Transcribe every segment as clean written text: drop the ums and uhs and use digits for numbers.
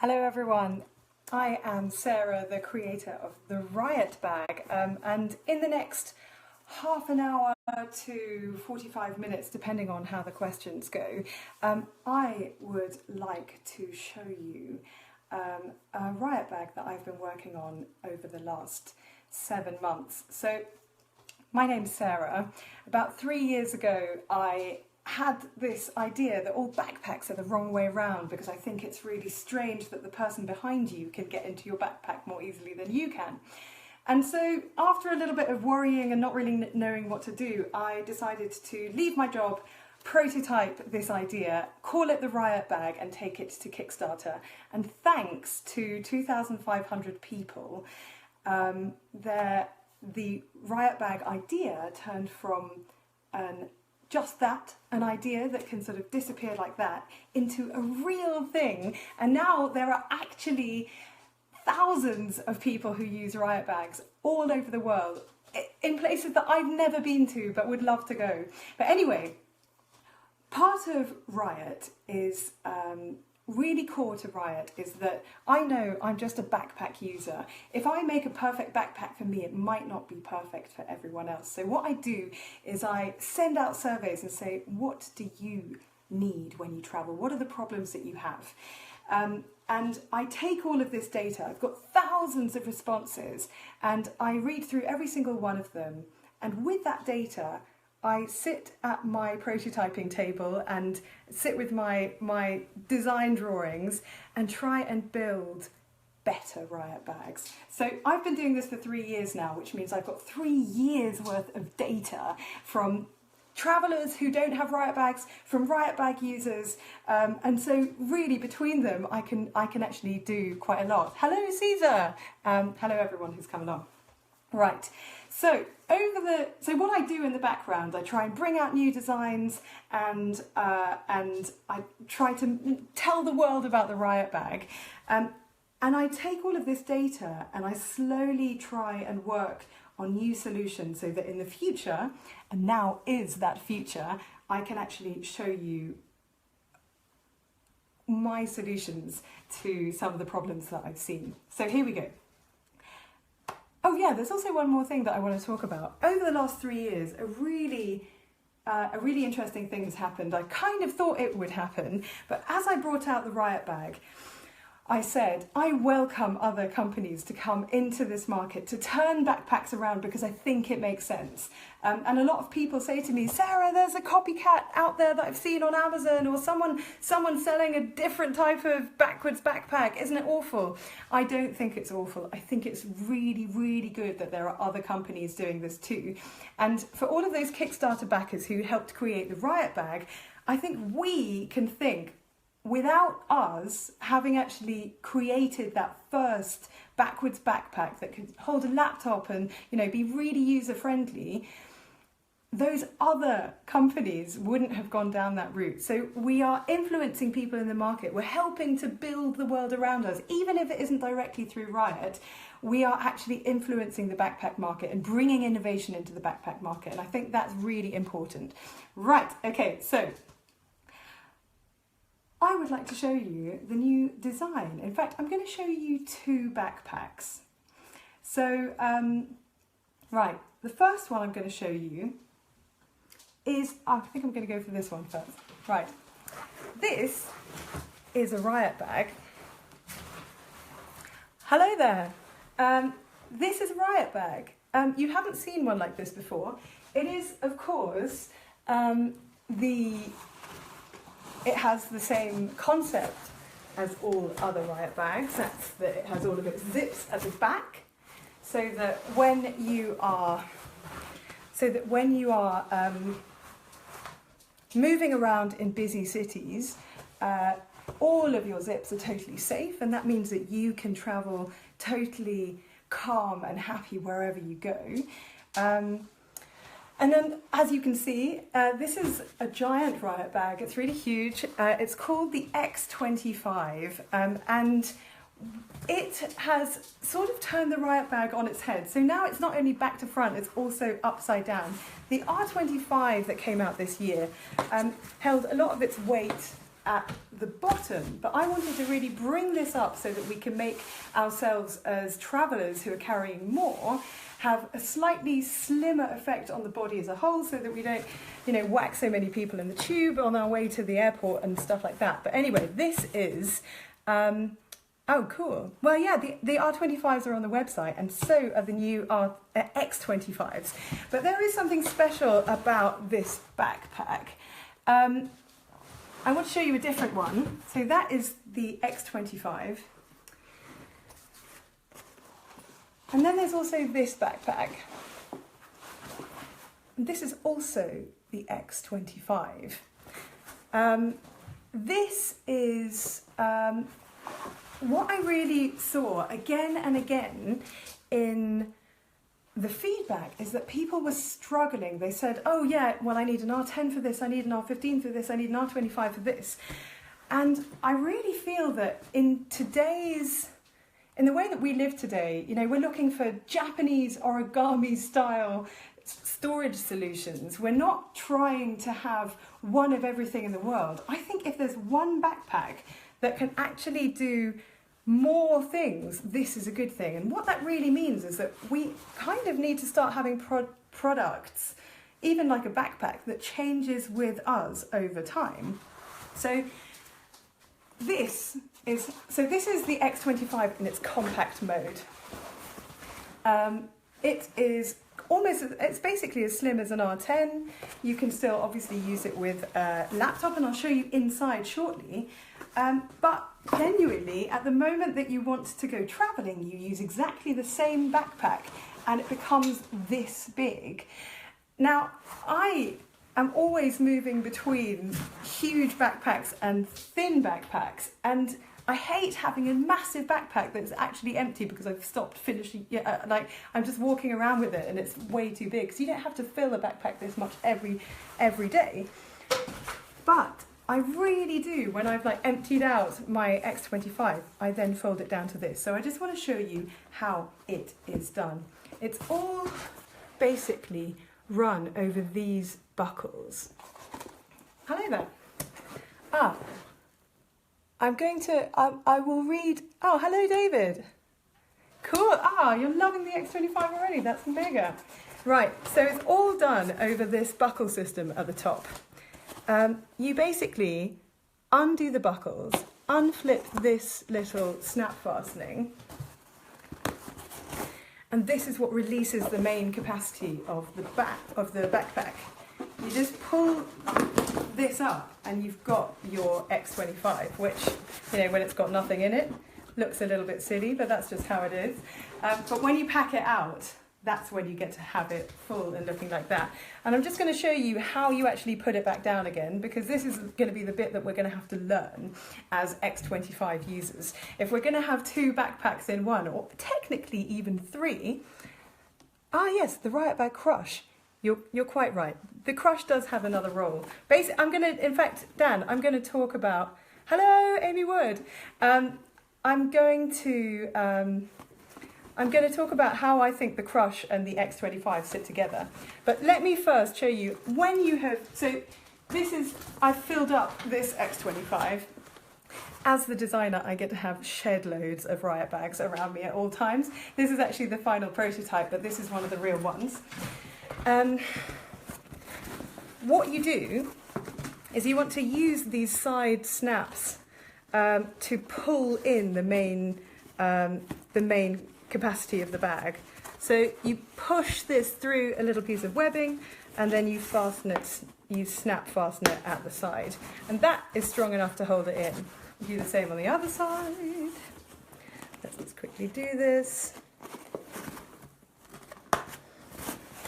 Hello everyone, I am Sarah, the creator of the Riot Bag, and in the next half an hour to 45 minutes, depending on how the questions go, I would like to show you a Riot Bag that I've been working on over the last 7 months. So my name's Sarah. About 3 years ago I had this idea that all backpacks are the wrong way around, because I think it's really strange that the person behind you can get into your backpack more easily than you can. And so after a little bit of worrying and not really knowing what to do, I decided to leave my job, prototype this idea, call it the Riot Bag and take it to Kickstarter. And thanks to 2,500 people, the Riot Bag idea turned from an idea that can sort of disappear like that into a real thing. And now there are actually thousands of people who use Riot Bags all over the world, in places that I've never been to but would love to go. But anyway, part of Riot is really core to Riot is that I know I'm just a backpack user. If I make a perfect backpack for me, it might not be perfect for everyone else. So what I do is I send out surveys and say, what do you need when you travel? What are the problems that you have? And I take all of this data. I've got thousands of responses and I read through every single one of them. And with that data, I sit at my prototyping table and sit with my design drawings and try and build better Riot Bags. So I've been doing this for 3 years now, which means I've got 3 years worth of data from travellers who don't have Riot Bags, from Riot Bag users, and so really between them I can actually do quite a lot. Hello Caesar! Hello everyone who's come along. Right, so what I do in the background, I try and bring out new designs and I try to tell the world about the Riot Bag. And I take all of this data and I slowly try and work on new solutions so that in the future, and now is that future, I can actually show you my solutions to some of the problems that I've seen. So here we go. Oh yeah, there's also one more thing that I want to talk about. Over the last 3 years, a really interesting thing has happened. I kind of thought it would happen, but as I brought out the Riot Bag, I said, I welcome other companies to come into this market, to turn backpacks around, because I think it makes sense. And a lot of people say to me, Sarah, there's a copycat out there that I've seen on Amazon, or someone selling a different type of backwards backpack. Isn't it awful? I don't think it's awful. I think it's really, really good that there are other companies doing this too. And for all of those Kickstarter backers who helped create the Riot Bag, I think we can think, without us having actually created that first backwards backpack that could hold a laptop and, you know, be really user-friendly, those other companies wouldn't have gone down that route. So we are influencing people in the market. We're helping to build the world around us. Even if it isn't directly through Riot, we are actually influencing the backpack market and bringing innovation into the backpack market. And I think that's really important. Right, okay, so I would like to show you the new design. In fact, I'm going to show you 2 backpacks. So, right, the first one I'm going to show you is, I think I'm going to go for this one first. Right, this is a Riot Bag. Hello there. This is a Riot Bag. You haven't seen one like this before. It is, of course, it has the same concept as all other Riot Bags. That's that it has all of its zips at the back, so that when you are moving around in busy cities, all of your zips are totally safe, and that means that you can travel totally calm and happy wherever you go. And then, as you can see, this is a giant Riot Bag. It's really huge. It's called the X25, and it has sort of turned the Riot Bag on its head. So now it's not only back to front, it's also upside down. The R25 that came out this year held a lot of its weight at the bottom, but I wanted to really bring this up so that we can make ourselves, as travellers who are carrying more, have a slightly slimmer effect on the body as a whole, so that we don't, you know, whack so many people in the tube on our way to the airport and stuff like that. But anyway, this is, oh cool. Well, yeah, the R25s are on the website, and so are the new X25s. But there is something special about this backpack. I want to show you a different one. So that is the X25. And then there's also this backpack. And this is also the X25. This is what I really saw again and again in the feedback is that people were struggling. They said, oh yeah, well I need an R10 for this, I need an R15 for this, I need an R25 for this. And I really feel that in the way that we live today, you know, we're looking for Japanese origami style storage solutions. We're not trying to have one of everything in the world. I think if there's one backpack that can actually do more things, this is a good thing. And what that really means is that we kind of need to start having products, even like a backpack, that changes with us over time. So this is the X25 in its compact mode. It's basically as slim as an R10. You can still obviously use it with a laptop, and I'll show you inside shortly. But genuinely, at the moment that you want to go travelling, you use exactly the same backpack and it becomes this big. Now, I am always moving between huge backpacks and thin backpacks, and I hate having a massive backpack that's actually empty because I've stopped finishing, like I'm just walking around with it and it's way too big, because you don't have to fill a backpack this much every day. But I really do, when I've like emptied out my X25, I then fold it down to this. So I just want to show you how it is done. It's all basically run over these buckles. Hello there. I will read, oh, hello David. Cool, you're loving the X25 already, that's mega. Right, so it's all done over this buckle system at the top. You basically undo the buckles, unflip this little snap fastening, and this is what releases the main capacity of the backpack. You just pull this up and you've got your X25, which, you know, when it's got nothing in it, looks a little bit silly, but that's just how it is. But when you pack it out, that's when you get to have it full and looking like that. And I'm just going to show you how you actually put it back down again, because this is going to be the bit that we're going to have to learn as X25 users. If we're going to have 2 backpacks in one, or technically even 3, yes, the Riot Bag Crush. You're quite right. The Crush does have another role. Basically, in fact, Dan, I'm going to talk about, hello, Amy Wood. I'm going to talk about how I think the Crush and the X25 sit together. But let me first show you when you have, I've filled up this X25. As the designer, I get to have shed loads of Riot bags around me at all times. This is actually the final prototype, but this is one of the real ones. What you do is you want to use these side snaps to pull in the main capacity of the bag. So you push this through a little piece of webbing, and then you snap fasten it at the side, and that is strong enough to hold it in. Do the same on the other side. Let's just quickly do this.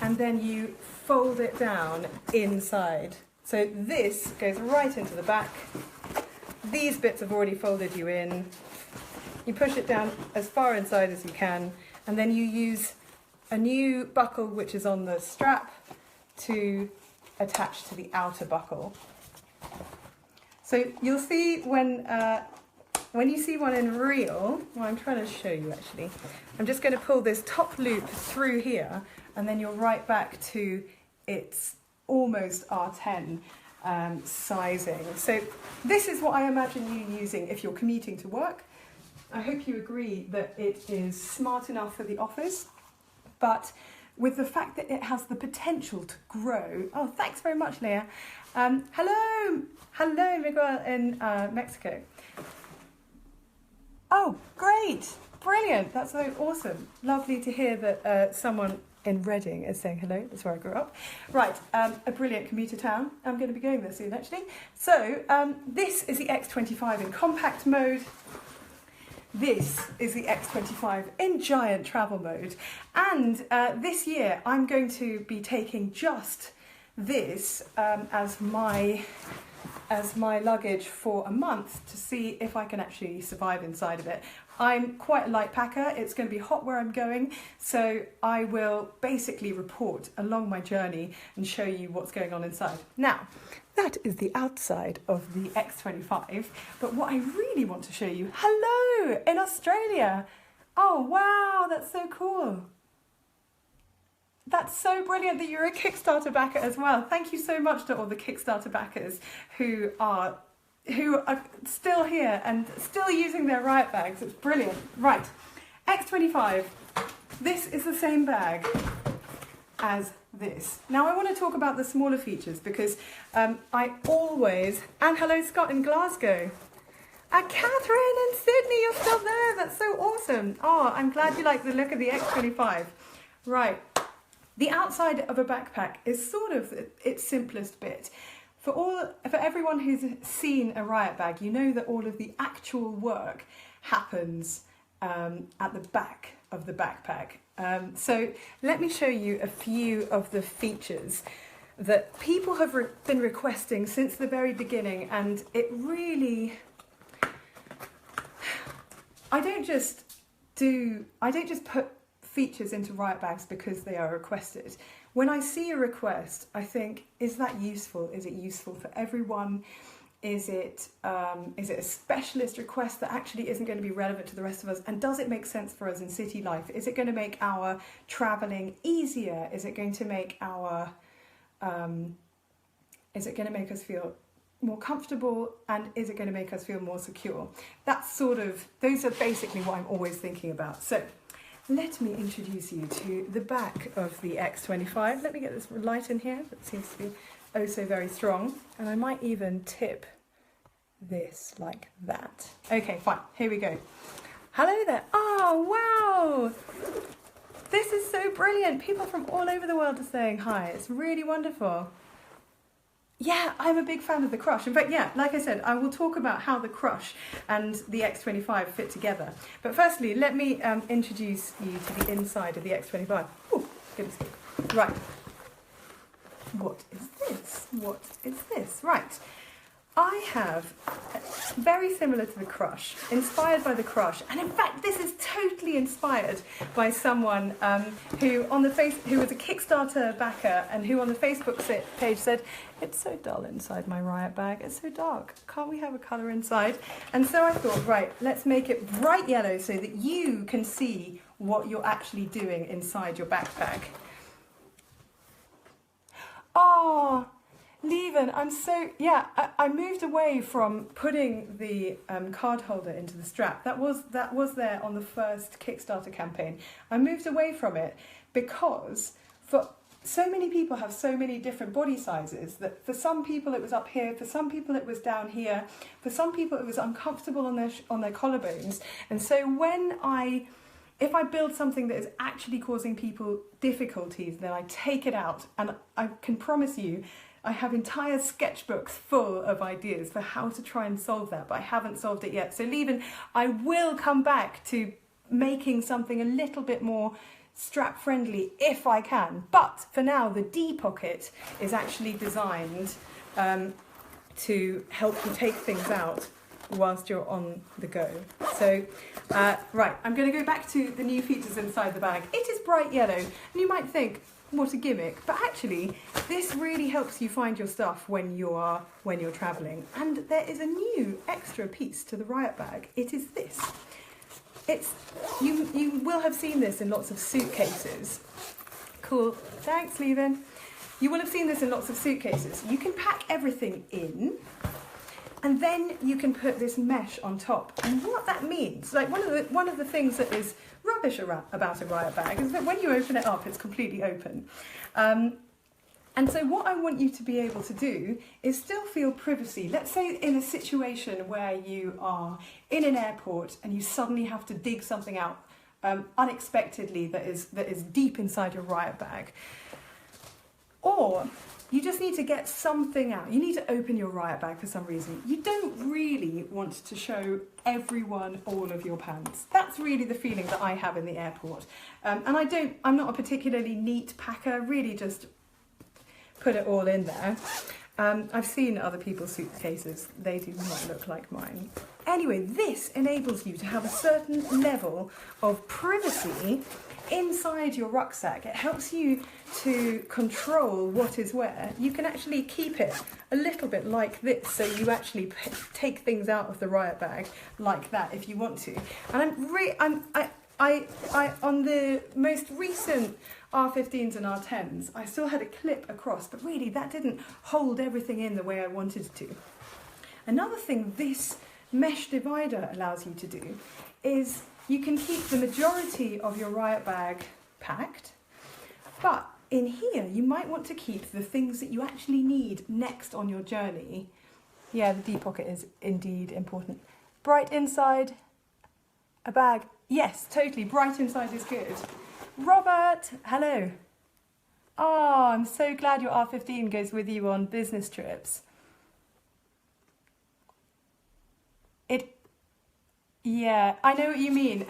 And then you fold it down inside. So this goes right into the back. These bits have already folded you in. You push it down as far inside as you can, and then you use a new buckle which is on the strap to attach to the outer buckle. So you'll see when you see one in real, well, I'm trying to show you actually. I'm just going to pull this top loop through here, and then you're right back to its almost R10 sizing. So this is what I imagine you using if you're commuting to work. I hope you agree that it is smart enough for the office, but with the fact that it has the potential to grow. Oh, thanks very much, Leah. Hello, Miguel in Mexico. Oh, great, brilliant, that's so awesome. Lovely to hear that someone in Reading is saying hello, that's where I grew up. Right, a brilliant commuter town. I'm going to be going there soon, actually. So, this is the X25 in compact mode. This is the X25 in giant travel mode. And this year, I'm going to be taking just this as my luggage for a month to see if I can actually survive inside of it. I'm quite a light packer, it's going to be hot where I'm going, so I will basically report along my journey and show you what's going on inside. Now, that is the outside of the X25, but what I really want to show you, hello, in Australia. Oh wow, that's so cool. That's so brilliant that you're a Kickstarter backer as well. Thank you so much to all the Kickstarter backers who are still here and still using their Riot bags. It's brilliant. Right, X25. This is the same bag as this. Now I want to talk about the smaller features because I always, and hello Scott in Glasgow. Catherine in Sydney, you're still there. That's so awesome. Oh, I'm glad you like the look of the X25. Right. The outside of a backpack is sort of its simplest bit. For everyone who's seen a Riot bag, you know that all of the actual work happens at the back of the backpack. So let me show you a few of the features that people have been requesting since the very beginning, and it really, I don't just put features into Riot bags because they are requested. When I see a request, I think, is that useful? Is it useful for everyone? Is it a specialist request that actually isn't going to be relevant to the rest of us? And does it make sense for us in city life? Is it going to make our traveling easier? Is it going to make us feel more comfortable? And is it going to make us feel more secure? Those are basically what I'm always thinking about. So let me introduce you to the back of the X25. Let me get this light in here. That seems to be oh so very strong. And I might even tip this like that. Okay, fine. Here we go. Hello there. Oh, wow. This is so brilliant. People from all over the world are saying hi. It's really wonderful. Yeah, I'm a big fan of the crush. In fact, yeah, like I said, I will talk about how the crush and the X25 fit together. But firstly, let me introduce you to the inside of the X25. Oh, goodness. Right. What is this? What is this? Right. I have, very similar to the crush, inspired by the crush, and in fact this is totally inspired by someone who was a Kickstarter backer and who on the Facebook page said, it's so dull inside my Riot bag, it's so dark, can't we have a colour inside? And so I thought, right, let's make it bright yellow so that you can see what you're actually doing inside your backpack. Oh, Leven, I moved away from putting the card holder into the strap. That was there on the first Kickstarter campaign. I moved away from it because for so many people have so many different body sizes that for some people it was up here, for some people it was down here, for some people it was uncomfortable on their collarbones. And so if I build something that is actually causing people difficulties, then I take it out, and I can promise you I have entire sketchbooks full of ideas for how to try and solve that, but I haven't solved it yet. So Leven, I will come back to making something a little bit more strap friendly if I can. But for now, the D pocket is actually designed to help you take things out whilst you're on the go. So, right, I'm going to go back to the new features inside the bag. It is bright yellow, and you might think, what a gimmick, but actually this really helps you find your stuff when you're traveling. And there is a new extra piece to the Riot bag. It is this. You will have seen this in lots of suitcases. Cool, thanks Leven. you will have seen this in lots of suitcases. You can pack everything in, and then you can put this mesh on top. And what that means, like one of the things that is rubbish about a Riot bag is that when you open it up, it's completely open. And so what I want you to be able to do is still feel privacy. Let's say in a situation where you are in an airport and you suddenly have to dig something out unexpectedly that is deep inside your Riot bag. Or you just need to get something out. You need to open your Riot bag for some reason. You don't really want to show everyone all of your pants. That's really the feeling that I have in the airport. And I'm not a particularly neat packer, really just put it all in there. I've seen other people's suitcases. They do not look like mine. Anyway, this enables you to have a certain level of privacy inside your rucksack. It helps you to control what is where. You can actually keep it a little bit like this, so you actually take things out of the Riot bag like that if you want to. And on the most recent R15s and R10s, I still had a clip across, but really that didn't hold everything in the way I wanted to. Another thing this mesh divider allows you to do is you can keep the majority of your Riot bag packed, but in here you might want to keep the things that you actually need next on your journey. Yeah, the deep pocket is indeed important. Bright inside, a bag. Yes, totally, bright inside is good. Robert, hello. Oh, I'm so glad your R15 goes with you on business trips. Yeah, I know what you mean.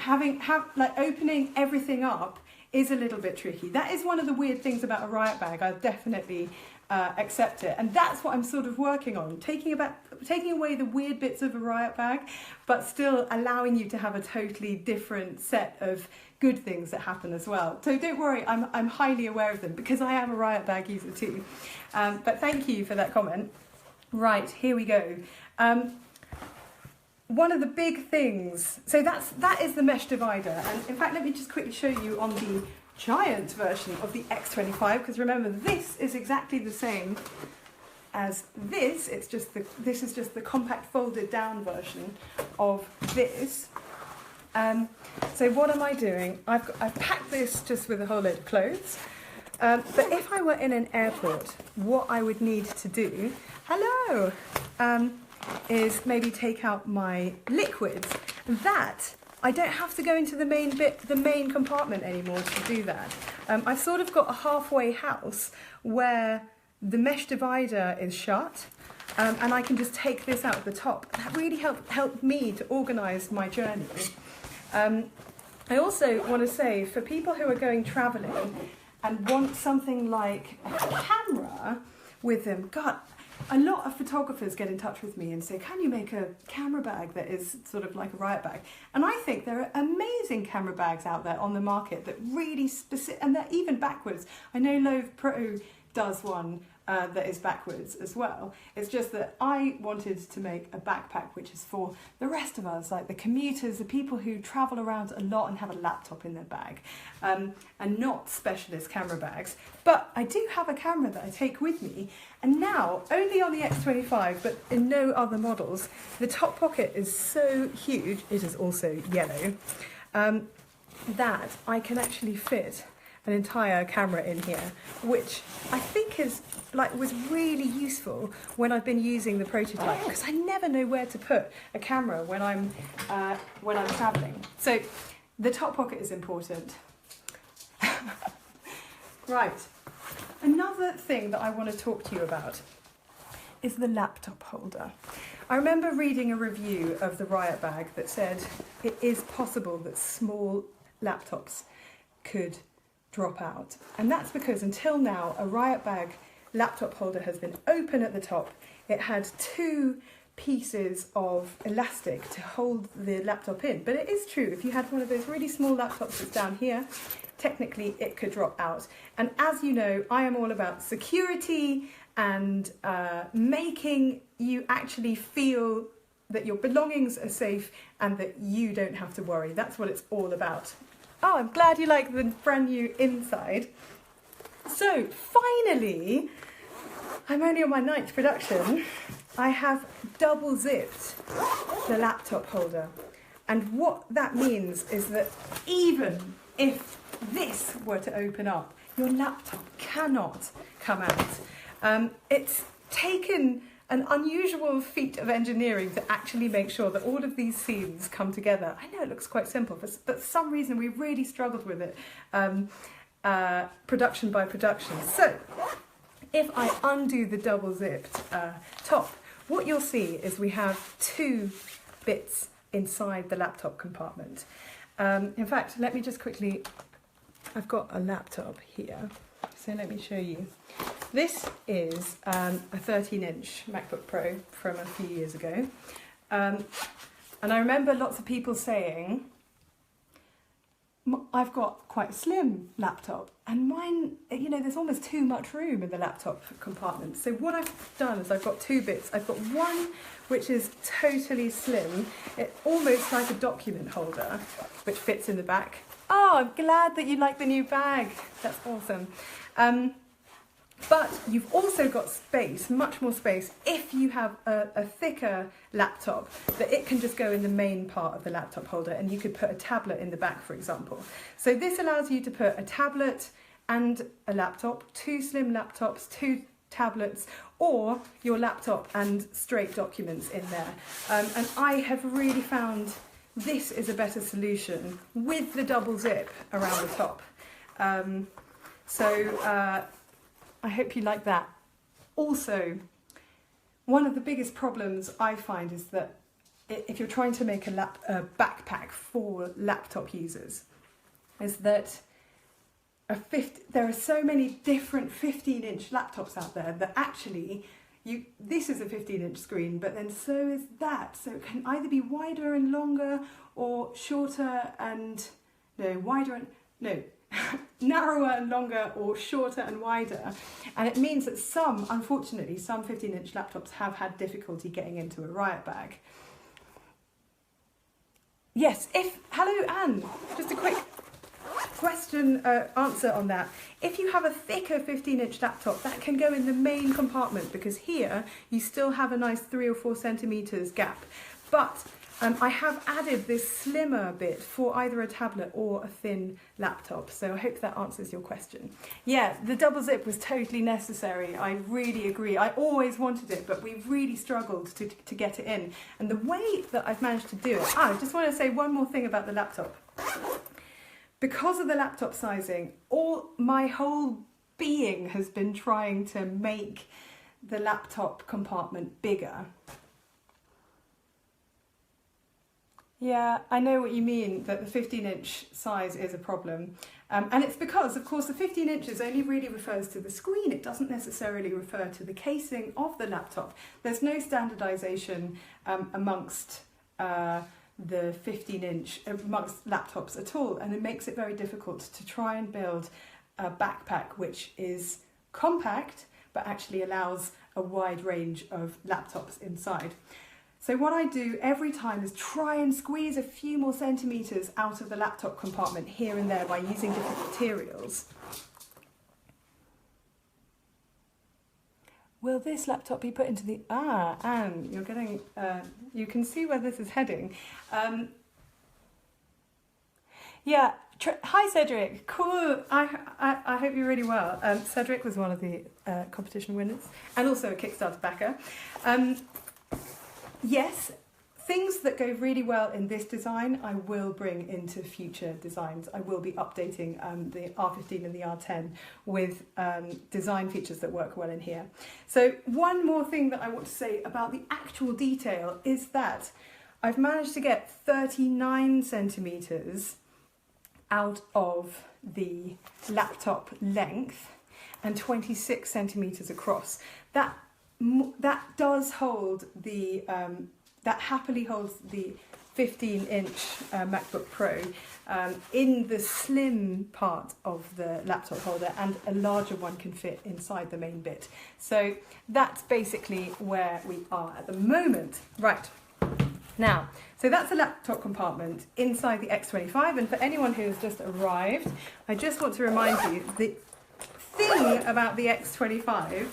Like opening everything up is a little bit tricky. That is one of the weird things about a Riot bag. I definitely accept it, and that's what I'm sort of working on, taking away the weird bits of a Riot bag, but still allowing you to have a totally different set of good things that happen as well. So don't worry, I'm highly aware of them because I am a Riot bag user too. But thank you for that comment. Right, here we go. One of the big things, so that is the mesh divider, and in fact let me just quickly show you on the giant version of the X25, because remember this is exactly the same as this. This is just the compact folded down version of this. So what am I doing? I've packed this just with a whole load of clothes. But if I were in an airport, what I would need to do, hello, is maybe take out my liquids. That I don't have to go into the main compartment anymore to do that. I've sort of got a halfway house where the mesh divider is shut, and I can just take this out the top. That really helped me to organise my journey. I also want to say, for people who are going travelling and want something like a camera with them, God, a lot of photographers get in touch with me and say, can you make a camera bag that is sort of like a Riot bag? And I think there are amazing camera bags out there on the market that really specific, and they're even backwards. I know Loewe Pro does one that is backwards as well. It's just that I wanted to make a backpack which is for the rest of us, like the commuters, the people who travel around a lot and have a laptop in their bag, and not specialist camera bags. But I do have a camera that I take with me, and now only on the X25 but in no other models, the top pocket is so huge, it is also yellow, that I can actually fit an entire camera in here, which I think was really useful when I've been using the prototype, because I never know where to put a camera when I'm traveling. So the top pocket is important. Right, another thing that I want to talk to you about is the laptop holder. I remember reading a review of the Riot bag that said it is possible that small laptops could drop out, and that's because until now a Riot bag laptop holder has been open at the top. It had two pieces of elastic to hold the laptop in, but it is true, if you had one of those really small laptops that's down here, technically it could drop out. And as you know, I am all about security and making you actually feel that your belongings are safe and that you don't have to worry. That's what it's all about. Oh, I'm glad you like the brand new inside. So finally, I'm only on my 9th production. I have double zipped the laptop holder. And what that means is that even if this were to open up, your laptop cannot come out. It's taken an unusual feat of engineering to actually make sure that all of these seams come together. I know it looks quite simple, but for some reason we really struggled with it, production by production. So if I undo the double zipped top, what you'll see is we have 2 bits inside the laptop compartment. In fact, let me just quickly, I've got a laptop here, so let me show you. This is a 13-inch MacBook Pro from a few years ago. And I remember lots of people saying, I've got quite a slim laptop, and mine, you know, there's almost too much room in the laptop compartment. So what I've done is I've got 2 bits. I've got one which is totally slim. It's almost like a document holder, which fits in the back. Oh, I'm glad that you like the new bag. That's awesome. But you've also got space, much more space, if you have a thicker laptop, that it can just go in the main part of the laptop holder, and you could put a tablet in the back, for example. So this allows you to put a tablet and a laptop, 2 slim laptops, 2 tablets, or your laptop and straight documents in there. And I have really found this is a better solution with the double zip around the top. I hope you like that. Also, one of the biggest problems I find is that if you're trying to make a backpack for laptop users, is that there are so many different 15-inch laptops out there that actually, this is a 15-inch screen, but then so is that. So it can either be wider and longer, or shorter and, narrower and longer, or shorter and wider. And it means that unfortunately, some 15-inch laptops have had difficulty getting into a Riot bag. Yes, hello Anne, just a quick answer on that. If you have a thicker 15-inch laptop, that can go in the main compartment, because here you still have a nice 3 or 4 centimetres gap. But I have added this slimmer bit for either a tablet or a thin laptop, so I hope that answers your question. Yeah, the double zip was totally necessary, I really agree. I always wanted it, but we really struggled to get it in. And the way that I've managed to do it, I just want to say one more thing about the laptop. Because of the laptop sizing, my whole being has been trying to make the laptop compartment bigger. Yeah, I know what you mean, that the 15-inch size is a problem. And it's because, of course, the 15 inches only really refers to the screen. It doesn't necessarily refer to the casing of the laptop. There's no standardisation amongst the 15-inch, amongst laptops at all. And it makes it very difficult to try and build a backpack which is compact, but actually allows a wide range of laptops inside. So what I do every time is try and squeeze a few more centimetres out of the laptop compartment here and there by using different materials. Will this laptop be put into the... Anne, you're getting... you can see where this is heading. Yeah, hi Cedric, cool. I hope you're really well. Cedric was one of the competition winners and also a Kickstarter backer. Yes, things that go really well in this design I will bring into future designs. I will be updating the R15 and the R10 with design features that work well in here. So one more thing that I want to say about the actual detail is that I've managed to get 39 centimetres out of the laptop length and 26 centimetres across. That does hold the, that happily holds the 15-inch MacBook Pro in the slim part of the laptop holder, and a larger one can fit inside the main bit. So that's basically where we are at the moment. Right, now, so that's a laptop compartment inside the X25, and for anyone who has just arrived, I just want to remind you that thing about the X25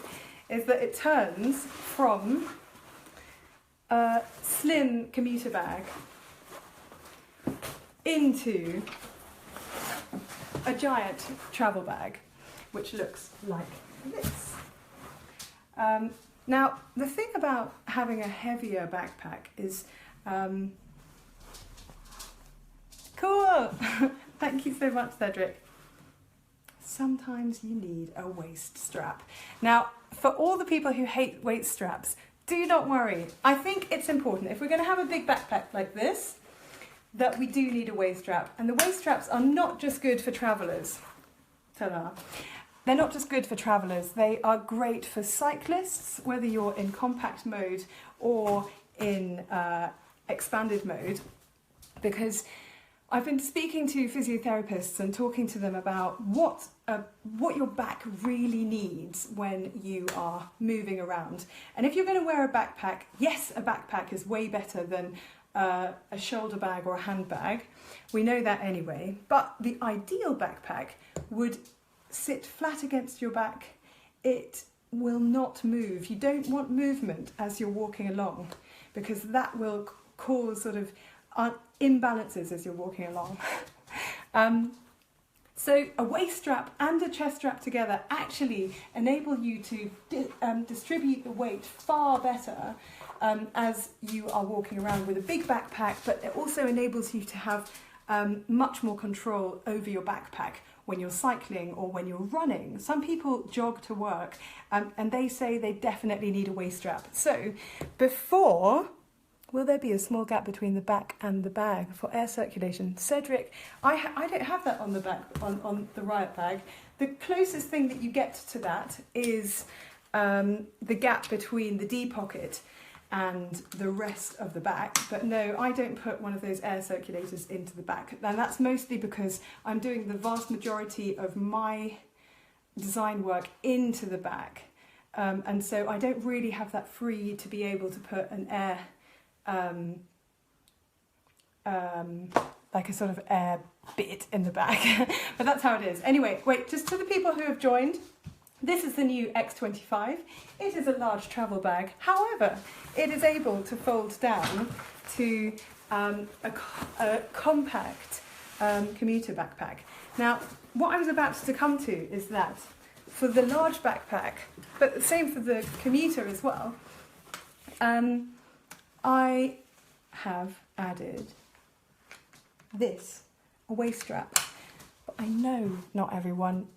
is that it turns from a slim commuter bag into a giant travel bag, which looks like this. Now, the thing about having a heavier backpack is, cool, thank you so much, Cedric. Sometimes you need a waist strap. Now, for all the people who hate waist straps, do not worry. I think it's important, if we're going to have a big backpack like this, that we do need a waist strap. And the waist straps are not just good for travellers. Ta-da. They're not just good for travellers, they are great for cyclists, whether you're in compact mode or in expanded mode, because I've been speaking to physiotherapists and talking to them about what your back really needs when you are moving around. And if you're going to wear a backpack, yes, a backpack is way better than a shoulder bag or a handbag. We know that anyway. But the ideal backpack would sit flat against your back. It will not move. You don't want movement as you're walking along, because that will cause sort of imbalances as you're walking along. So a waist strap and a chest strap together actually enable you to distribute the weight far better as you are walking around with a big backpack, but it also enables you to have much more control over your backpack when you're cycling or when you're running. Some people jog to work and they say they definitely need a waist strap. So before, will there be a small gap between the back and the bag for air circulation? Cedric, I don't have that on the back, on the Riot bag. The closest thing that you get to that is the gap between the D pocket and the rest of the back. But no, I don't put one of those air circulators into the back. And that's mostly because I'm doing the vast majority of my design work into the back. And so I don't really have that free to be able to put an air, like a sort of air bit in the back. But that's how it is. Anyway, wait, just to the people who have joined, this is the new X25. It is a large travel bag. However, it is able to fold down to a compact commuter backpack. Now, what I was about to come to is that for the large backpack, but the same for the commuter as well, I have added this, a waist strap. But I know not everyone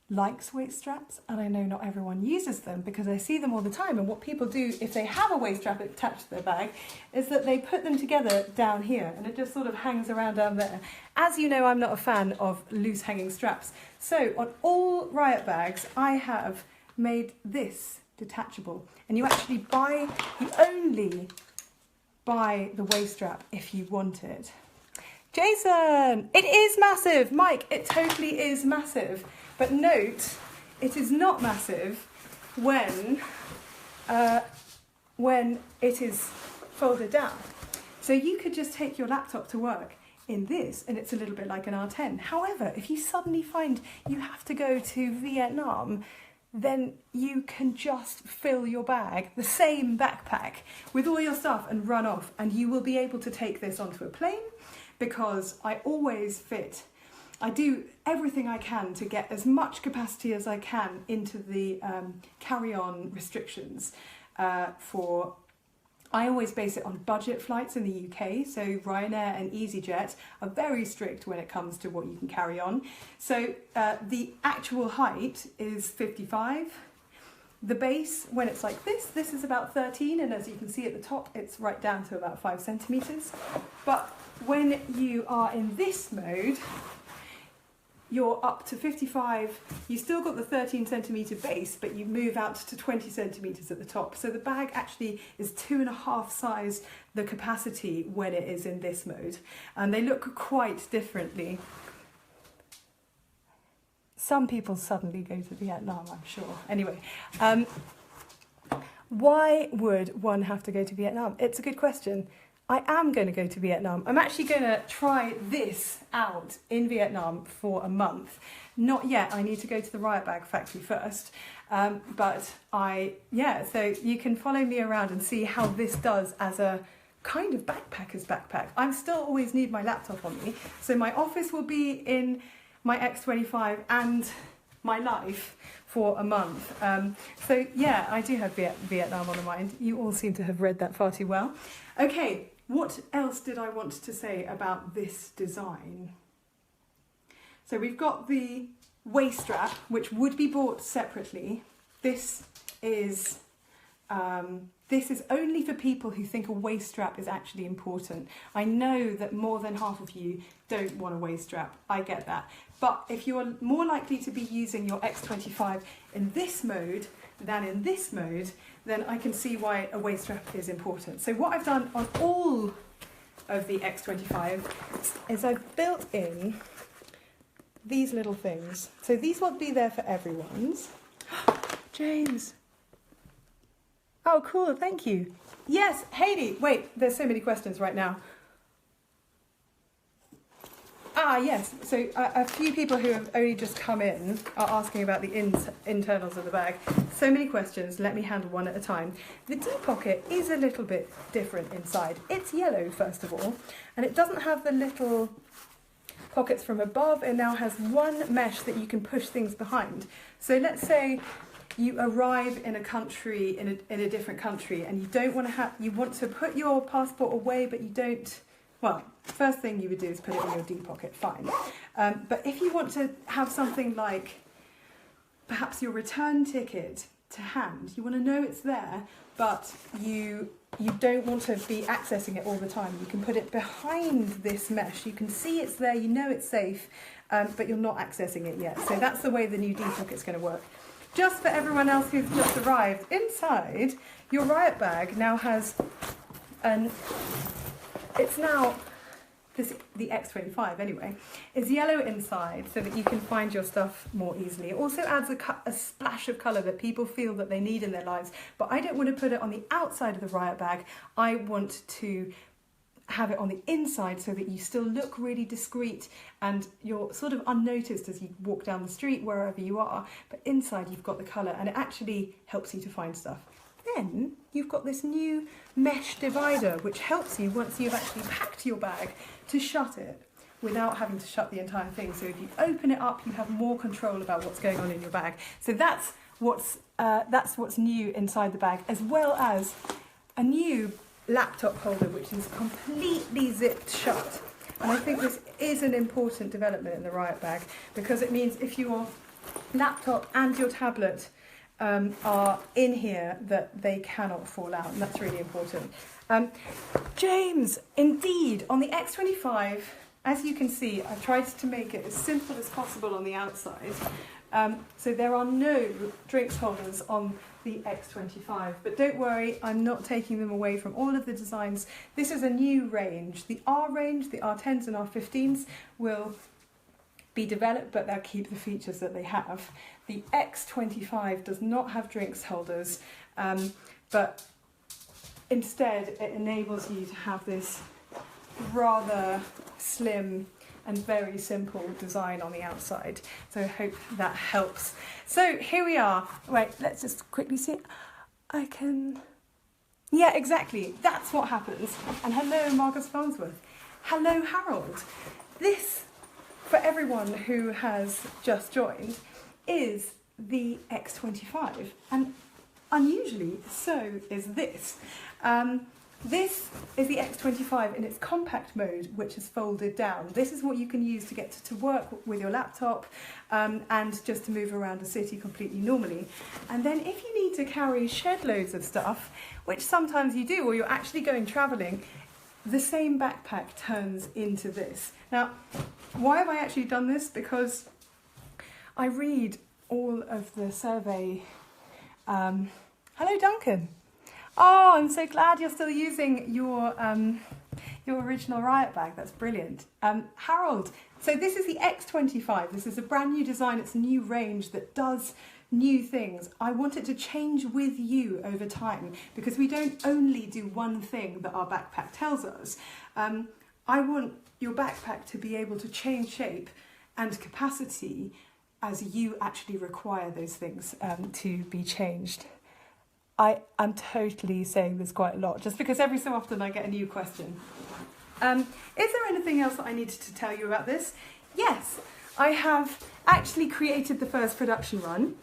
likes waist straps, and I know not everyone uses them, because I see them all the time. And what people do if they have a waist strap attached to their bag is that they put them together down here, and it just sort of hangs around down there. As you know, I'm not a fan of loose hanging straps. So on all Riot bags, I have made this detachable, and you only buy the waist strap if you want it. Jason, it is massive. Mike, it totally is massive. But note, it is not massive when it is folded down. So you could just take your laptop to work in this, and it's a little bit like an R10. However, if you suddenly find you have to go to Vietnam, then you can just fill your bag, the same backpack, with all your stuff and run off, and you will be able to take this onto a plane, because I always fit. I do everything I can to get as much capacity as I can into the carry-on restrictions I always base it on budget flights in the UK, so Ryanair and EasyJet are very strict when it comes to what you can carry on. So the actual height is 55. The base, when it's like this is about 13, and as you can see at the top, it's right down to about 5 centimetres. But when you are in this mode, you're up to 55, you still got the 13 centimetre base, but you move out to 20 centimetres at the top. So the bag actually is 2.5 size the capacity when it is in this mode. And they look quite differently. Some people suddenly go to Vietnam, I'm sure. Anyway, why would one have to go to Vietnam? It's a good question. I am going to go to Vietnam. I'm actually going to try this out in Vietnam for a month. Not yet, I need to go to the Riot Bag factory first. So you can follow me around and see how this does as a kind of backpacker's backpack. I still always need my laptop on me, so my office will be in my X25 and my life for a month. So yeah, I do have Vietnam on the mind. You all seem to have read that far too well. Okay, what else did I want to say about this design? So we've got the waist strap, which would be bought separately. This is only for people who think a waist strap is actually important. I know that more than half of you don't want a waist strap. I get that. But if you're more likely to be using your X25 in this mode than in this mode, then I can see why a waist strap is important. So what I've done on all of the X25 is I've built in these little things. So these won't be there for everyone's. James. Oh, cool, thank you. Yes, Hayley, wait, there's so many questions right now. Ah, yes, so a few people who have only just come in are asking about the internals of the bag. So many questions, let me handle one at a time. The D pocket is a little bit different inside. It's yellow, first of all, and it doesn't have the little pockets from above. It now has one mesh that you can push things behind. So let's say you arrive in a country, in a different country, and you don't want to have, you want to put your passport away, but you don't, well, first thing you would do is put it in your D pocket, fine. But if you want to have something like perhaps your return ticket to hand, you want to know it's there, but you don't want to be accessing it all the time. You can put it behind this mesh. You can see it's there, you know it's safe, but you're not accessing it yet. So that's the way the new D pocket's going to work. Just for everyone else who's just arrived, inside your Riot Bag now has it's now, the X25 anyway, is yellow inside so that you can find your stuff more easily. It also adds a splash of colour that people feel that they need in their lives, but I don't want to put it on the outside of the Riot Bag. I want to have it on the inside so that you still look really discreet and you're sort of unnoticed as you walk down the street wherever you are, but inside you've got the colour and it actually helps you to find stuff. Then you've got this new mesh divider which helps you once you've actually packed your bag to shut it without having to shut the entire thing. So if you open it up, you have more control about what's going on in your bag. So that's what's new inside the bag, as well as a new laptop holder which is completely zipped shut. And I think this is an important development in the Riot Bag because it means if your laptop and your tablet are in here that they cannot fall out, and that's really important. James, indeed, on the X25, as you can see, I've tried to make it as simple as possible on the outside. So there are no drinks holders on the X25, but don't worry, I'm not taking them away from all of the designs. This is a new range. The R range, the R10s and R15s will be developed, but they'll keep the features that they have. The X25 does not have drinks holders, but instead it enables you to have this rather slim and very simple design on the outside. So I hope that helps. So here we are. Wait, let's just quickly see. I can... Yeah, exactly. That's what happens. And hello, Marcus Farnsworth. Hello, Harold. This, for everyone who has just joined, is the X25. And unusually, so is this. This is the X25 in its compact mode, which is folded down. This is what you can use to get to work with your laptop and just to move around the city completely normally. And then if you need to carry shed loads of stuff, which sometimes you do, or you're actually going travelling, the same backpack turns into this. Now, why have I actually done this? Because I read all of the survey. Hello, Duncan. Oh, I'm so glad you're still using your original Riot Bag. That's brilliant. Harold, so this is the X25. This is a brand new design. It's a new range that does new things. I want it to change with you over time, because we don't only do one thing that our backpack tells us. I want your backpack to be able to change shape and capacity as you actually require those things to be changed. I'm totally saying this quite a lot, just because every so often I get a new question. Is there anything else that I needed to tell you about this? Yes, I have actually created the first production run.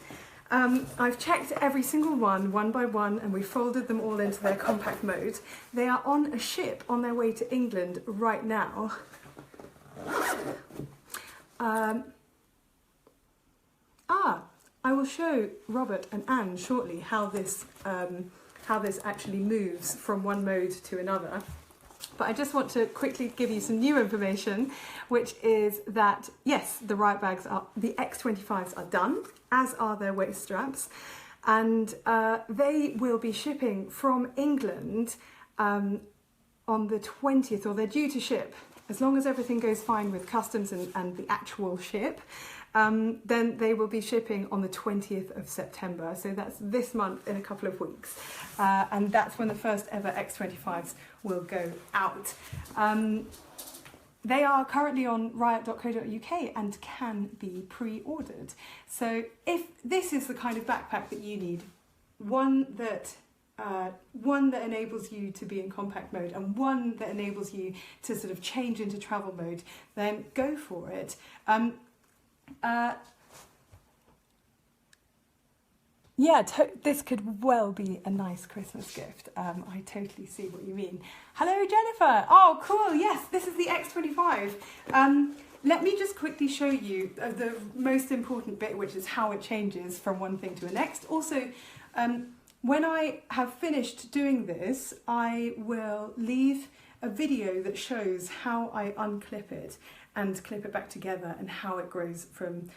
I've checked every single one by one, and we folded them all into their compact mode. They are on a ship on their way to England right now. I will show Robert and Anne shortly how this actually moves from one mode to another. But I just want to quickly give you some new information, which is that, yes, the the X25s are done, as are their waist straps, and they will be shipping from England on the 20th, or they're due to ship, as long as everything goes fine with customs and the actual ship. Then they will be shipping on the 20th of September. So that's this month, in a couple of weeks. And that's when the first ever X25s will go out. They are currently on riot.co.uk and can be pre-ordered. So if this is the kind of backpack that you need, one that enables you to be in compact mode and one that enables you to sort of change into travel mode, then go for it. This could well be a nice Christmas gift. I totally see what you mean. Hello, Jennifer. Oh, cool. Yes, this is the X25. Let me just quickly show you the most important bit, which is how it changes from one thing to the next. Also, when I have finished doing this, I will leave a video that shows how I unclip it and clip it back together, and how it grows from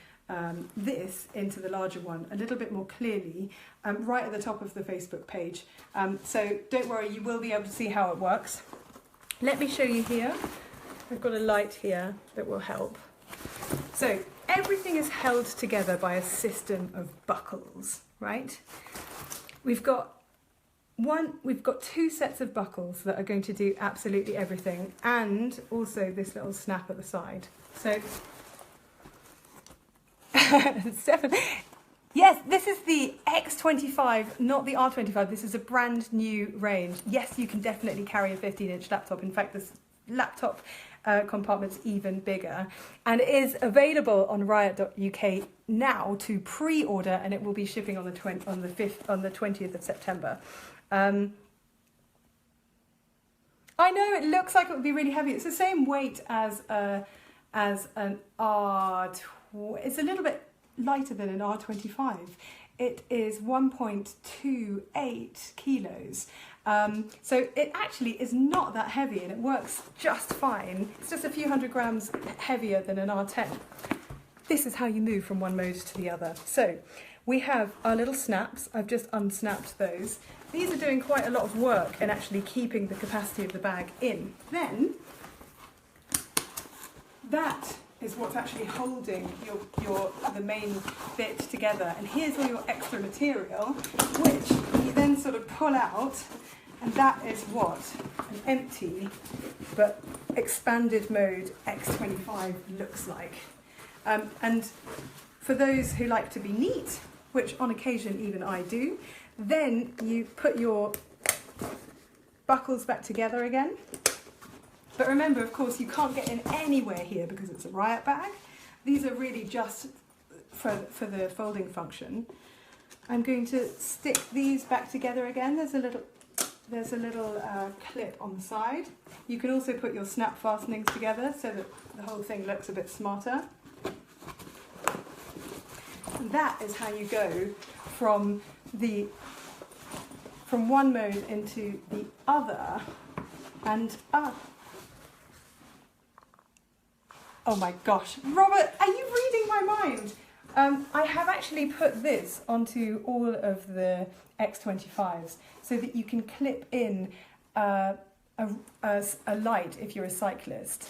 this into the larger one a little bit more clearly, right at the top of the Facebook page. So don't worry, you will be able to see how it works. Let me show you here. I've got a light here that will help. So everything is held together by a system of buckles, right? We've got two sets of buckles that are going to do absolutely everything, and also this little snap at the side. So, yes, this is the X25, not the R25. This is a brand new range. Yes, you can definitely carry a 15-inch laptop. In fact, this laptop compartment's even bigger, and it is available on riot.uk now to pre-order, and it will be shipping on the 20th of September. I know it looks like it would be really heavy. It's the same weight as an R. It's a little bit lighter than an R25. It is 1.28 kilos. So it actually is not that heavy, and it works just fine. It's just a few hundred grams heavier than an R10. This is how you move from one mode to the other. So we have our little snaps. I've just unsnapped those. These are doing quite a lot of work in actually keeping the capacity of the bag in. Then, that is what's actually holding the main bit together. And here's all your extra material, which you then sort of pull out, and that is what an empty but expanded mode X25 looks like. And for those who like to be neat, which on occasion even I do, then you put your buckles back together again. But remember, of course, you can't get in anywhere here because it's a Riot bag. These are really just for the folding function. I'm going to stick these back together again. There's a little clip on the side. You can also put your snap fastenings together so that the whole thing looks a bit smarter. And that is how you go from one mode into the other. And oh my gosh, Robert, are you reading my mind? I have actually put this onto all of the X25s so that you can clip in a light if you're a cyclist.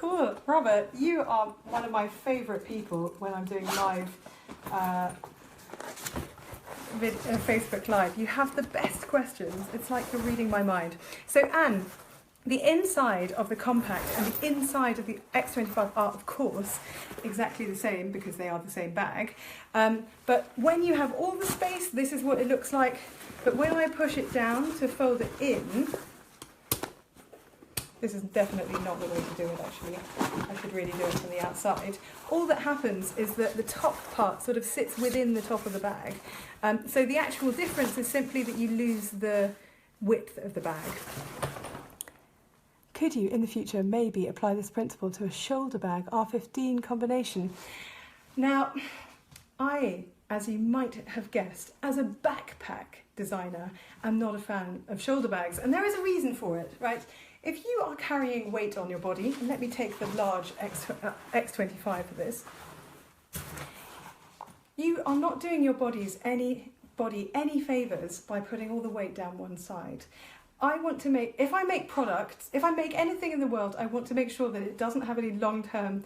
Cool. Robert, you are one of my favourite people when I'm doing live Facebook Live. You have the best questions. It's like you're reading my mind. So Anne, the inside of the Compact and the inside of the X25 are, of course, exactly the same because they are the same bag. But when you have all the space, this is what it looks like. But when I push it down to fold it in, this is definitely not the way to do it, actually. I should really do it from the outside. All that happens is that the top part sort of sits within the top of the bag. So the actual difference is simply that you lose the width of the bag. Could you, in the future, maybe apply this principle to a shoulder bag R15 combination? Now, I, as you might have guessed, as a backpack designer, am not a fan of shoulder bags. And there is a reason for it, right? If you are carrying weight on your body, and let me take the large X25 for this, you are not doing your body any favours by putting all the weight down one side. I want to make, if I make products, if I make anything in the world, I want to make sure that it doesn't have any long-term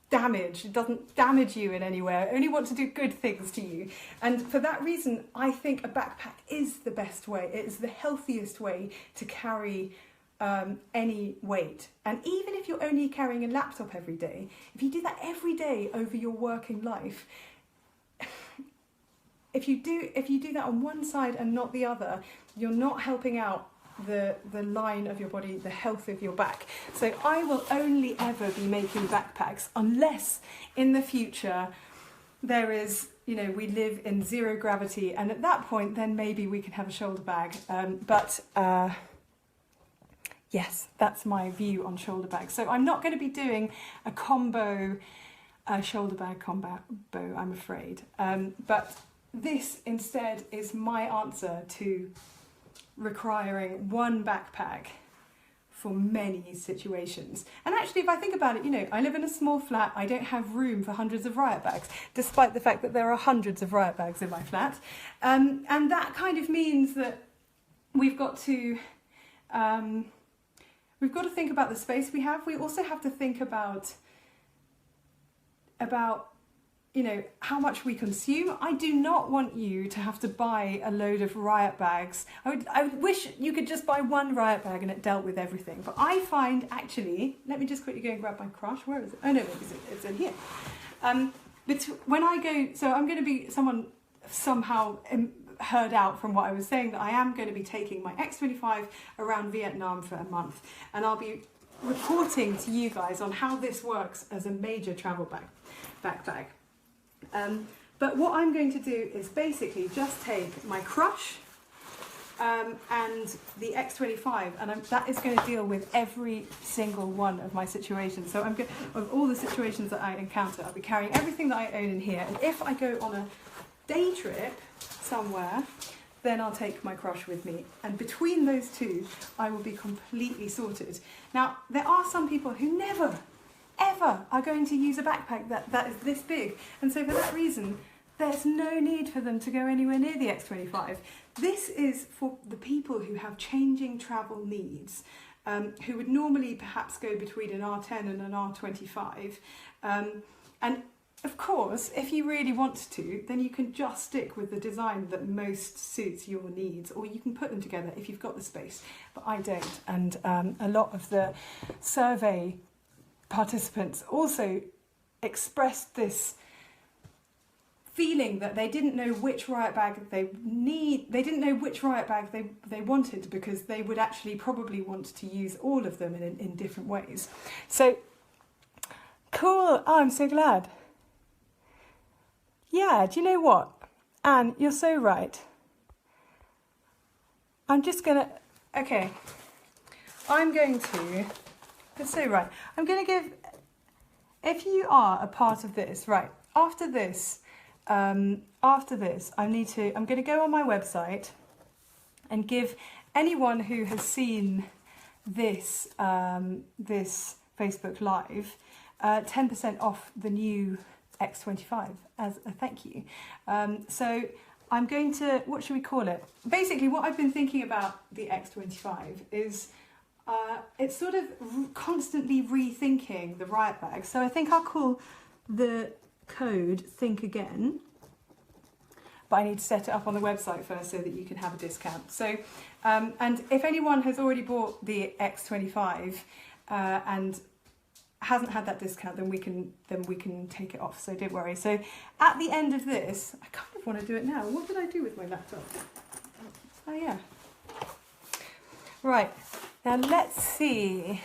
damage. It doesn't damage you in any way. I only want to do good things to you. And for that reason, I think a backpack is the best way. It is the healthiest way to carry any weight. And even if you're only carrying a laptop every day, if you do that every day over your working life, if you do that on one side and not the other, you're not helping out the line of your body, the health of your back. So I will only ever be making backpacks unless in the future there is, you know, we live in zero gravity, and at that point then maybe we can have a shoulder bag. Yes, that's my view on shoulder bags. So I'm not going to be doing a combo shoulder bag combo, I'm afraid. But this instead is my answer to requiring one backpack for many situations. And actually, if I think about it, you know, I live in a small flat. I don't have room for hundreds of Riot bags, despite the fact that there are hundreds of Riot bags in my flat. And that kind of means that we've got to think about the space we have. We also have to think about you know, how much we consume. I do not want you to have to buy a load of Riot bags. I would wish you could just buy one Riot bag and it dealt with everything. But I find, actually, let me just quickly go and grab my crush. Where is it? Oh no, it's in here. When I go, so I'm going to be somehow heard out from what I was saying, that I am going to be taking my X25 around Vietnam for a month, and I'll be reporting to you guys on how this works as a major travel backpack. But what I'm going to do is basically just take my crush and the X25, and that is going to deal with every single one of my situations. So of all the situations that I encounter, I'll be carrying everything that I own in here, and if I go on a day trip somewhere, then I'll take my crush with me, and between those two I will be completely sorted. Now, there are some people who never ever are going to use a backpack that is this big, and so for that reason there's no need for them to go anywhere near the X25. This is for the people who have changing travel needs, who would normally perhaps go between an R10 and an R25, and of course, if you really want to, then you can just stick with the design that most suits your needs, or you can put them together if you've got the space, but I don't. And a lot of the survey participants also expressed this feeling that they didn't know which Riot bag they didn't know which Riot bag they wanted, because they would actually probably want to use all of them in different ways. So, cool, oh, I'm so glad. Yeah, do you know what? Anne, you're so right. That's so right. I'm going to give, if you are a part of this, right, after this, I'm going to go on my website and give anyone who has seen this, this Facebook Live, 10% off the new X25 as a thank you. So I'm going to, what should we call it? Basically, what I've been thinking about the X25 is it's sort of constantly rethinking the Riot Bag. So I think I'll call the code Think Again, but I need to set it up on the website first so that you can have a discount. So, and if anyone has already bought the X25 and hasn't had that discount, then we can take it off. So don't worry. So at the end of this, I kind of want to do it now. What did I do with my laptop? Oh yeah. Right. Now let's see.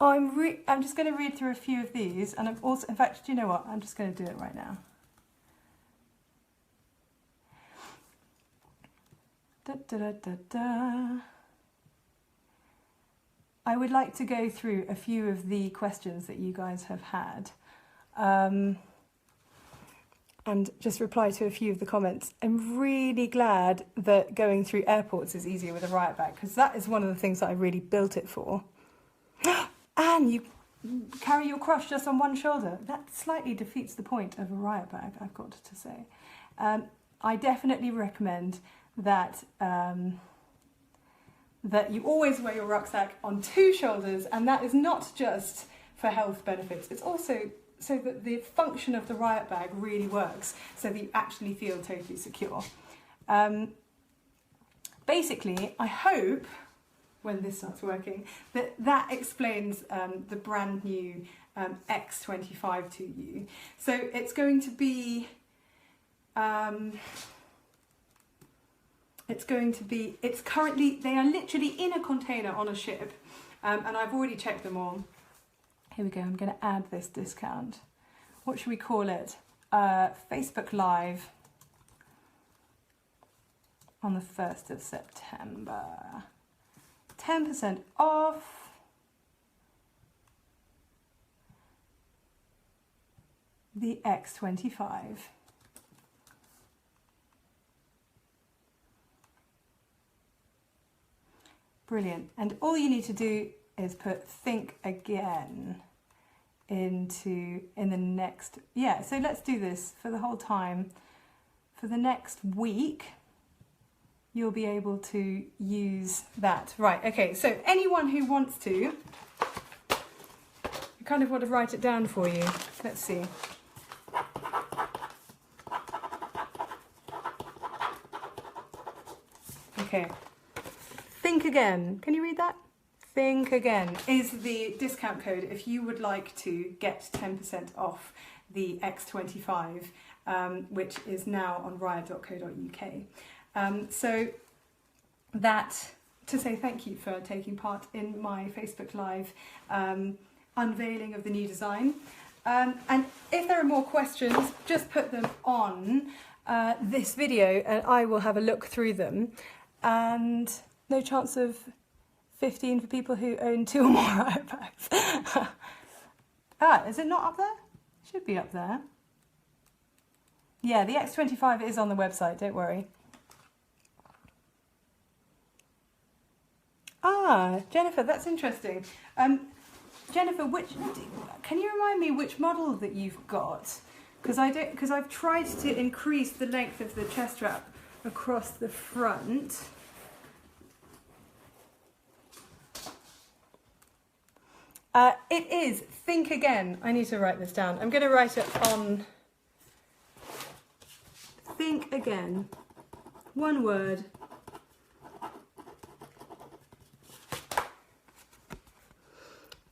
Oh, I'm just going to read through a few of these, and I'm also, in fact, do you know what? I'm just going to do it right now. Da, da, da, da, da. I would like to go through a few of the questions that you guys have had, and just reply to a few of the comments. I'm really glad that going through airports is easier with a Riot Bag, because that is one of the things that I really built it for. And you carry your crush just on one shoulder. That slightly defeats the point of a Riot Bag, I've got to say. I definitely recommend that that you always wear your rucksack on two shoulders, and that is not just for health benefits, it's also so that the function of the Riot Bag really works, so that you actually feel totally secure. Basically, I hope, when this starts working, that explains the brand new X25 to you. So it's going to be, it's currently, they are literally in a container on a ship, and I've already checked them all. Here we go, I'm going to add this discount. What should we call it? Facebook Live on the 1st of September. 10% off. The X25. Brilliant. And all you need to do is put Think Again in the next, yeah, so let's do this for the whole time. For the next week, you'll be able to use that. Right, okay, so anyone who wants to, I kind of want to write it down for you. Let's see. Okay. Think Again. Can you read that? Think Again is the discount code if you would like to get 10% off the X25, which is now on riot.co.uk. So that, to say thank you for taking part in my Facebook Live unveiling of the new design. And if there are more questions, just put them on this video and I will have a look through them. And no chance of 15 for people who own 2 or more Riot Bags. Is it not up there? It should be up there. Yeah, the X25 is on the website, don't worry. Jennifer, that's interesting. Jennifer, can you remind me which model that you've got? Because I've tried to increase the length of the chest strap across the front. It is Think Again. I need to write this down. I'm going to write it on Think Again. One word.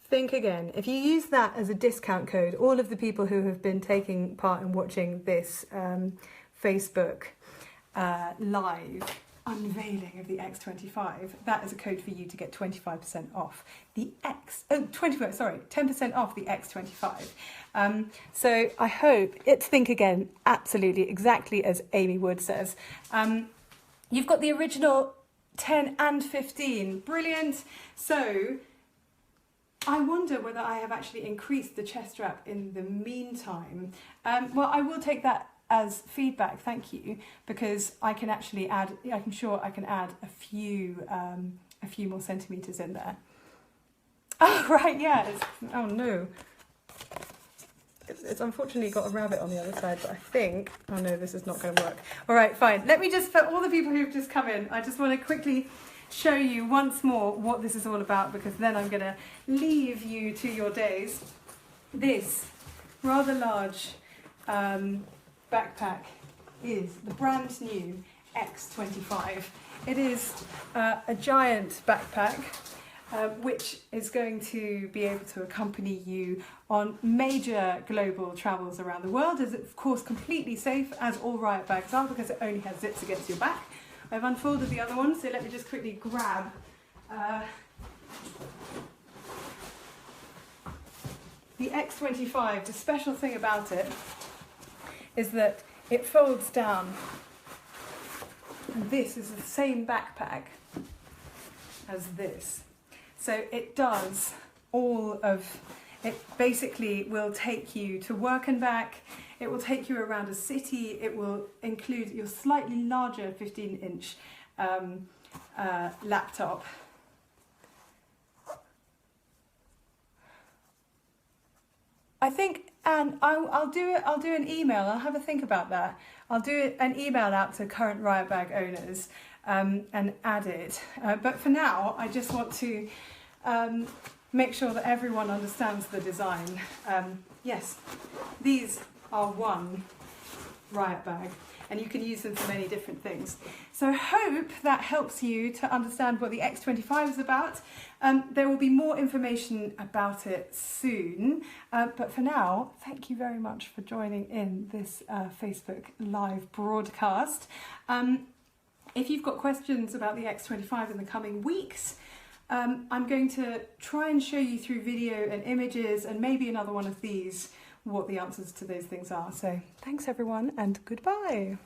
Think Again. If you use that as a discount code, all of the people who have been taking part in watching this Facebook live unveiling of the X25, that is a code for you to get 25% off the 10% off the X25. So I hope it's Think Again, absolutely, exactly as Amy Wood says. You've got the original 10 and 15, brilliant. So I wonder whether I have actually increased the chest strap in the meantime. Well, I will take that as feedback, thank you, because I can actually add, I'm sure I can add a few more centimetres in there. Oh, right, yeah, oh no. It's unfortunately got a rabbit on the other side, but I think, oh no, this is not going to work. All right, fine. Let me just, for all the people who've just come in, I just want to quickly show you once more what this is all about, because then I'm going to leave you to your days. This rather large backpack is the brand new X25. It is a giant backpack which is going to be able to accompany you on major global travels around the world. It's of course completely safe, as all Riot bags are, because it only has zips against your back. I've unfolded the other one, so let me just quickly grab the X25. The special thing about it is that it folds down, and this is the same backpack as this. So it does all of, it basically will take you to work and back, it will take you around a city, it will include your slightly larger 15-inch laptop. I think, and I'll do an email. I'll have a think about that. I'll do an email out to current Riot Bag owners and add it. But for now, I just want to make sure that everyone understands the design. Yes, these are one Riot Bag, and you can use them for many different things. So I hope that helps you to understand what the X25 is about. There will be more information about it soon, but for now, thank you very much for joining in this Facebook live broadcast. If you've got questions about the X25 in the coming weeks, I'm going to try and show you through video and images, and maybe another one of these, what the answers to those things are. So thanks everyone, and goodbye.